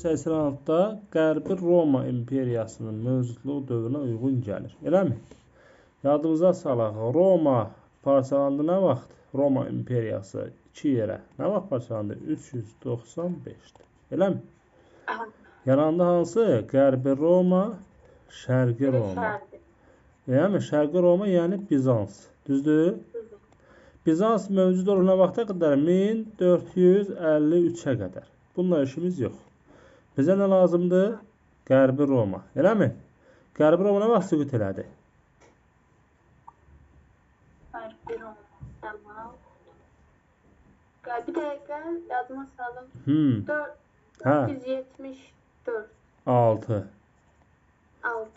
86-da Qərbi Roma imperiyasının mövcudluğu dövrünə uyğun gəlir. Eləmi? Yadımıza salaq. Roma parçalandı nə vaxt? Roma imperiyası 2 yerə. Nə vaxt parçalandı? 395-də. Eləmi? Yarandı hansı? Qərbi Roma, Şərqi Roma. Eləmi? Şərqi Roma yəni Bizans. Düzdür? Bizans mövcud olur nə vaxta qədər? 1453-ə qədər. Bununla işimiz yox. Bizə nə lazımdır? Qərbi Roma. Eləmi? Qərbi Roma nə vaxt süqut elədi? Qərbi Roma. Tamam. Bir dəqiqə yadıma salım. 474. 6.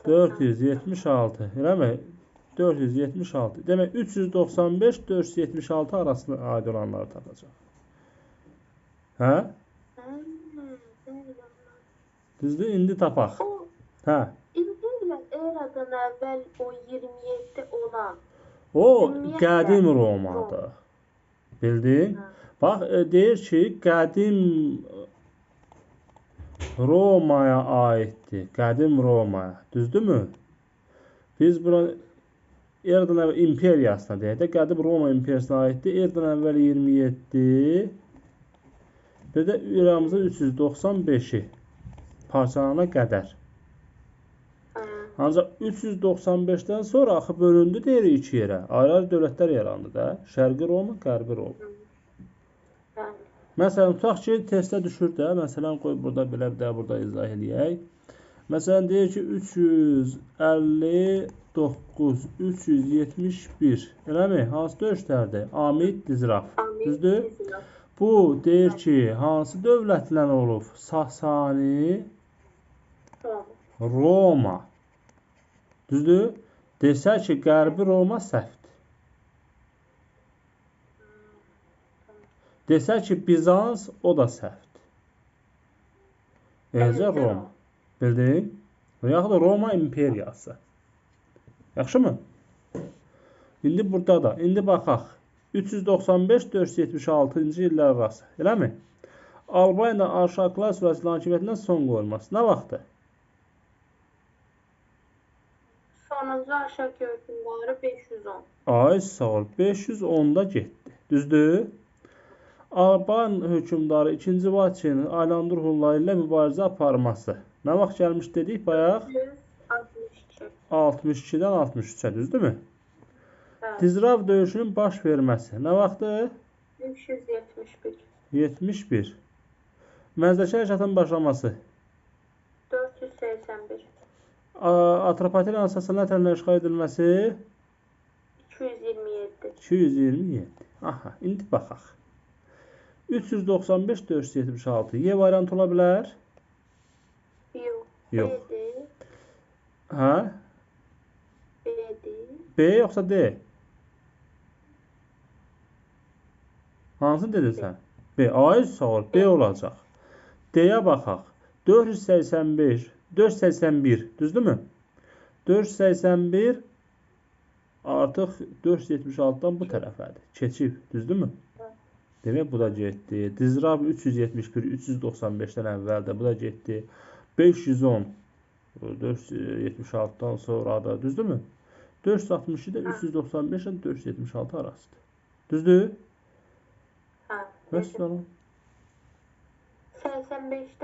476. Eləmi? 476. Demək 395-476 arasında aid olanları tapacaq. Hə? Düzdür, indi tapaq. Hə. İndi eradan əvvəl o 27 olan. O qədim Romadır. Bildin? Bax, deyir ki, qədim Romaya aiddir. Qədim Romaya. Düzdürmü? Biz buna eradan əvvəl imperiyasına deyək də, qədim Roma imperiyasına aiddir. Eradan əvvəl 27. Bir də eramızın 395-i. Parçalana qədər. Ancaq 395-dən sonra axı bölündü deyirik 2 yerə. Ayrı dövlətlər yarandı da. Şərqi Roma, Qərbi Roma. Məsələn, tutaq ki, testə düşür də. Məsələn, qoy burada belə bir də burada izah edək. Məsələn, deyir ki, 359, 371. Eləmi? Hansı döyüşlərdir? Amid, Dizraf. Düzdür? Bu deyir ki, hansı dövlətlə olub? Sasani, Roma. Düzdür? Desə ki, Qərbi Roma səhvdir. Desə ki, Bizans o da səhvdir. Eləcə Roma. Bildin? Yaxud da Roma imperiyası. Yaxşı mı? İndi burada da. İndi baxaq. 395-476-cı illər arası. Eləmi? Albaniya Arşaklar sürəsinin hakimiyyətindən son qoyulması. Nə vaxtdır? Sonuncu Arşak hökmdarı 510. Ay sağ ol. 510-da getdi. Düzdür? Alban hökmdarı 2-ci Vaçenin Aylandur Hunları ilə mübarizə aparması. Nə vaxt gəlmiş dedik bayaq? 62-dən 63-ə, düzdürmü? Dizrav döyüşünün baş verməsi. Nə vaxtdır? 371. 71. Məzdəki hərəkatın başlaması. 481. Atropatena Sasaniya tərəfindən işğal edilməsi. 227. 227. Aha, indi baxaq. 395-476. Y variantı ola bilər? Yox. Yox. B-dir. Hə? B-dir. B yoxsa D? Hansı dedin sən? B. Ay sağ ol. B olacaq. D-yə baxaq. 485, 481. Düzdürmü? 481 artıq 476-dan bu tərəfədir. Keçib. Düzdürmü? Demək bu da getdi. Dizrav 371, 395-dən əvvəldə bu da getdi. 510 476-dan sonra da. Düzdürmü? 462 də 395-dən 476 arasıdır. Düzdür? Hə. Bəs sonra? 85-də